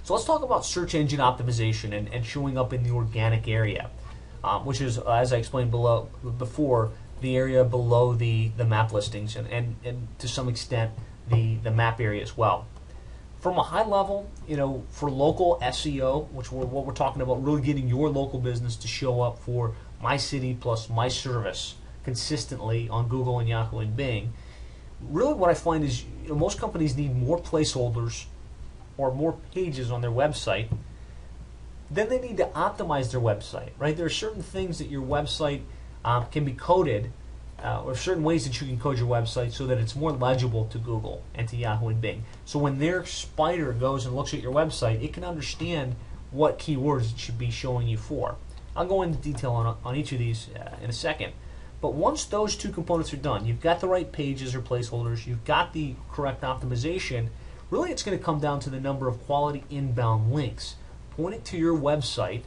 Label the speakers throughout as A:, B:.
A: So let's talk about search engine optimization and showing up in the organic area, which is, as I explained before, the area below the map listings and to some extent the map area as well. From a high level, for local SEO, which what we're talking about, really getting your local business to show up for my city plus my service consistently on Google and Yahoo and Bing, really what I find is most companies need more placeholders or more pages on their website. Then they need to optimize their website, right? There are certain things that your website can be coded, or certain ways that you can code your website so that it's more legible to Google and to Yahoo and Bing. So when their spider goes and looks at your website, it can understand what keywords it should be showing you for. I'll go into detail on each of these in a second. But once those two components are done, you've got the right pages or placeholders, you've got the correct optimization, really it's going to come down to the number of quality inbound links pointing to your website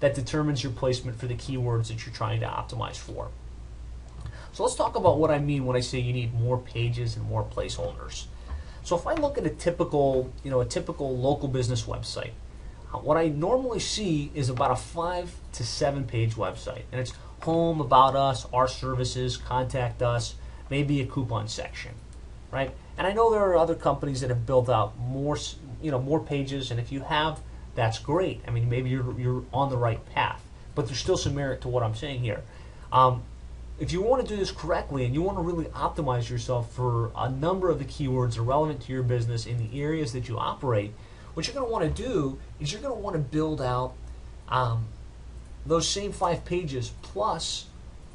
A: that determines your placement for the keywords that you're trying to optimize for. So let's talk about what I mean when I say you need more pages and more placeholders. So if I look at a typical local business website, what I normally see is about a 5 to 7 page website, and it's home, about us, our services, contact us, maybe a coupon section, right? And I know there are other companies that have built out more pages, and if you have, that's great. I mean, maybe you're on the right path, but there's still some merit to what I'm saying here. If you want to do this correctly and you want to really optimize yourself for a number of the keywords that are relevant to your business in the areas that you operate, what you're going to want to do is you're going to want to build out those same 5 pages plus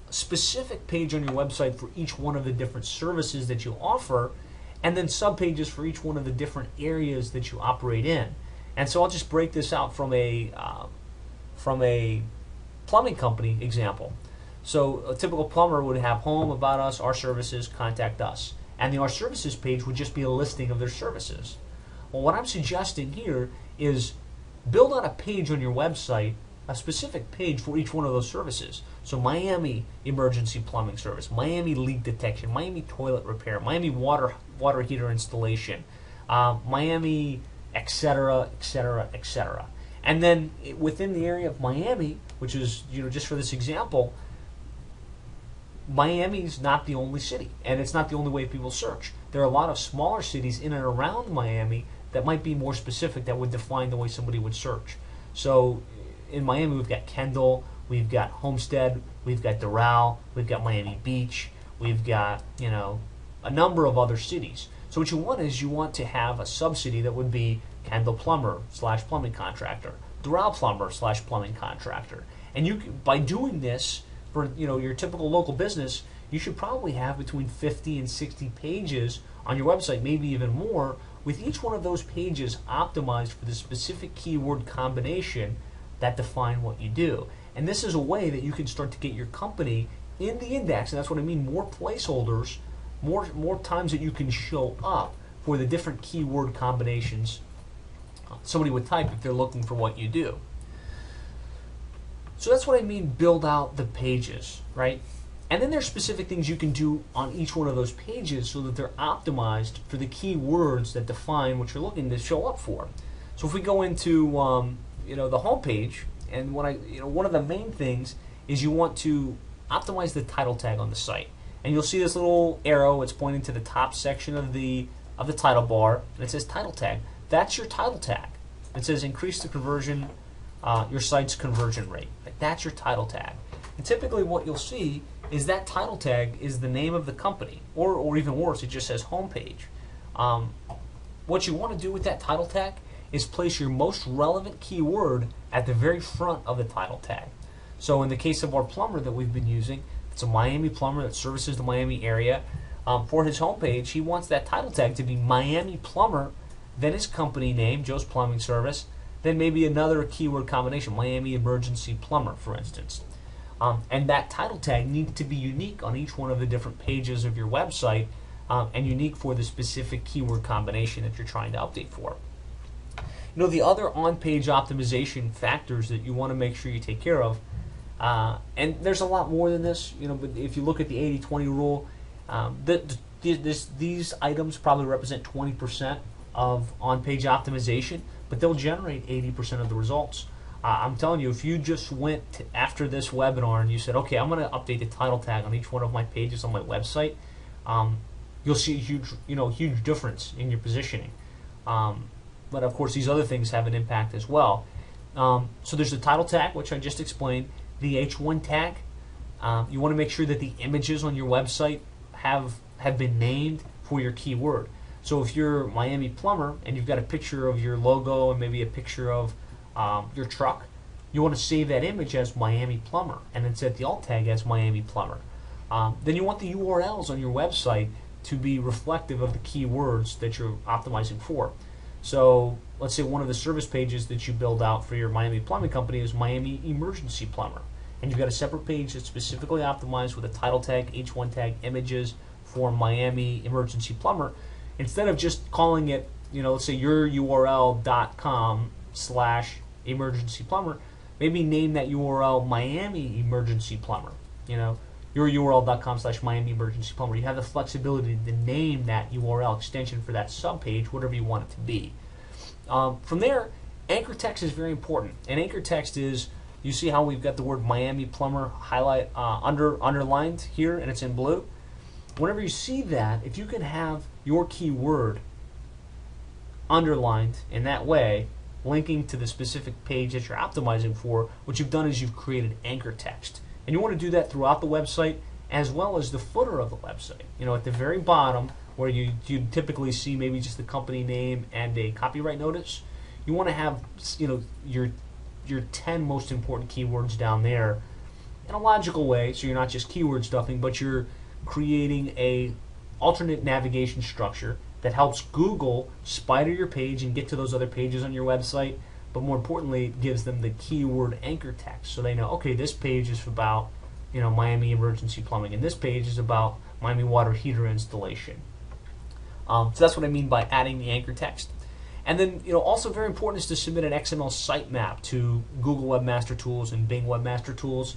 A: a specific page on your website for each one of the different services that you offer, and then subpages for each one of the different areas that you operate in. And so I'll just break this out from a plumbing company example. So a typical plumber would have home, about us, our services, contact us. And the our services page would just be a listing of their services. Well, what I'm suggesting here is build out a page on your website, a specific page for each one of those services. So Miami emergency plumbing service, Miami leak detection, Miami toilet repair, Miami water heater installation, Miami, etc., etc., etc. And then within the area of Miami, which is just for this example, Miami's not the only city, and it's not the only way people search. There are a lot of smaller cities in and around Miami that might be more specific, that would define the way somebody would search. So in Miami, we've got Kendall, we've got Homestead, we've got Doral, we've got Miami Beach, we've got a number of other cities. So what you want is you want to have a subcity that would be Kendall Plumber / plumbing contractor, Doral Plumber / plumbing contractor. And you, by doing this for your typical local business, you should probably have between 50 and 60 pages on your website, maybe even more, with each one of those pages optimized for the specific keyword combination that define what you do. And this is a way that you can start to get your company in the index, and that's what I mean, more placeholders, more times that you can show up for the different keyword combinations somebody would type if they're looking for what you do. So that's what I mean, build out the pages, right? And then there's specific things you can do on each one of those pages so that they're optimized for the keywords that define what you're looking to show up for. So if we go into the home page, and one of the main things is you want to optimize the title tag on the site. And you'll see this little arrow, it's pointing to the top section of the title bar, and it says title tag. That's your title tag. It says increase the conversion, your site's conversion rate. That's your title tag. And typically what you'll see is that title tag is the name of the company, or even worse, it just says homepage. What you want to do with that title tag is place your most relevant keyword at the very front of the title tag. So in the case of our plumber that we've been using, it's a Miami plumber that services the Miami area. For his homepage, he wants that title tag to be Miami plumber, then his company name, Joe's Plumbing Service, then maybe another keyword combination, Miami emergency plumber, for instance. And that title tag needs to be unique on each one of the different pages of your website, and unique for the specific keyword combination that you're trying to update for. The other on-page optimization factors that you want to make sure you take care of, and there's a lot more than this, but if you look at the 80-20 rule, these items probably represent 20% of on-page optimization, but they'll generate 80% of the results. I'm telling you, if you just went after this webinar and you said, okay, I'm going to update the title tag on each one of my pages on my website, you'll see a huge difference in your positioning. But of course, these other things have an impact as well. So there's the title tag, which I just explained. The H1 tag, you want to make sure that the images on your website have been named for your keyword. So if you're Miami Plumber and you've got a picture of your logo and maybe a picture of your truck, you want to save that image as Miami Plumber and then set the alt tag as Miami Plumber. Then you want the URLs on your website to be reflective of the keywords that you're optimizing for. So let's say one of the service pages that you build out for your Miami Plumbing company is Miami Emergency Plumber, and you've got a separate page that's specifically optimized with a title tag, H1 tag, images for Miami Emergency Plumber. Instead of just calling it, let's say yoururl.com/emergency plumber, maybe name that URL Miami Emergency Plumber. Yoururl.com/Miami Emergency Plumber. You have the flexibility to name that URL extension for that subpage, whatever you want it to be. From there, anchor text is very important. And anchor text is, you see how we've got the word Miami Plumber underlined here, and it's in blue. Whenever you see that, if you can have your keyword underlined in that way, linking to the specific page that you're optimizing for, what you've done is you've created anchor text. And you want to do that throughout the website as well as the footer of the website. At the very bottom where you typically see maybe just the company name and a copyright notice, you want to have your 10 most important keywords down there in a logical way, so you're not just keyword stuffing, but you're creating a alternate navigation structure that helps Google spider your page and get to those other pages on your website, but more importantly, it gives them the keyword anchor text, so they know, okay, this page is about Miami Emergency Plumbing, and this page is about Miami water heater installation. So that's what I mean by adding the anchor text. And then, also very important is to submit an XML sitemap to Google Webmaster Tools and Bing Webmaster Tools.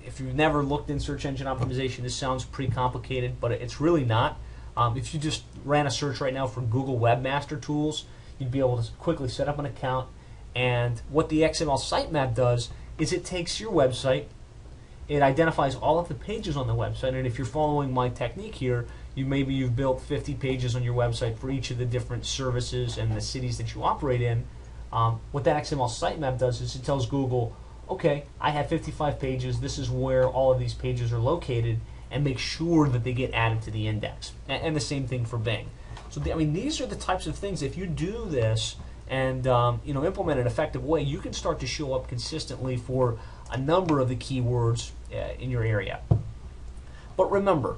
A: If you've never looked in search engine optimization, this sounds pretty complicated, but it's really not. If you just ran a search right now for Google Webmaster Tools, you'd be able to quickly set up an account. And what the XML sitemap does is it takes your website, it identifies all of the pages on the website, and if you're following my technique here, you've built 50 pages on your website for each of the different services and the cities that you operate in. What that XML sitemap does is it tells Google, okay, I have 55 pages, this is where all of these pages are located, and make sure that they get added to the index. And the same thing for Bing. So these are the types of things, if you do this and implement an effective way, you can start to show up consistently for a number of the keywords in your area. But remember,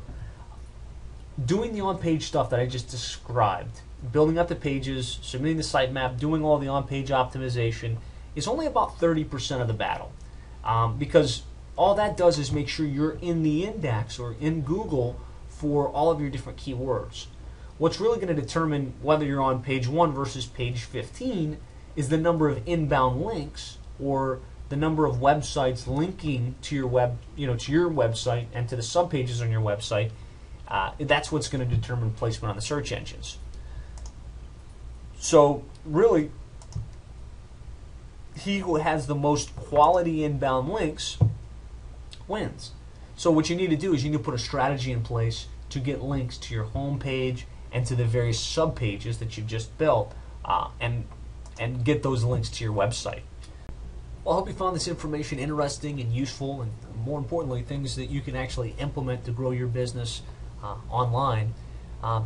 A: doing the on-page stuff that I just described, building up the pages, submitting the sitemap, doing all the on-page optimization, is only about 30% of the battle. Because all that does is make sure you're in the index or in Google for all of your different keywords. What's really going to determine whether you're on page 1 versus page 15 is the number of inbound links, or the number of websites linking to your website and to the subpages on your website. That's what's going to determine placement on the search engines. So really, he who has the most quality inbound links wins. So what you need to do is you need to put a strategy in place to get links to your home page and to the various subpages that you've just built, and get those links to your website. Well, I hope you found this information interesting and useful, and more importantly, things that you can actually implement to grow your business online.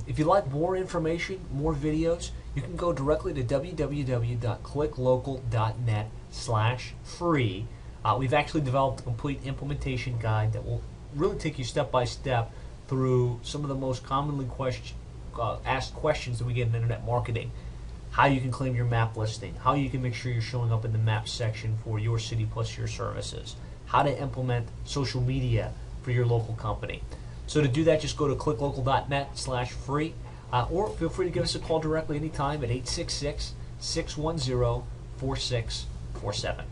A: If you'd like more information, more videos, you can go directly to www.clicklocal.net/free. We've actually developed a complete implementation guide that will really take you step by step through some of the most commonly asked questions that we get in internet marketing. How you can claim your map listing, how you can make sure you're showing up in the map section for your city plus your services, how to implement social media for your local company. So to do that, just go to clicklocal.net/free, or feel free to give us a call directly anytime at 866-610-4647.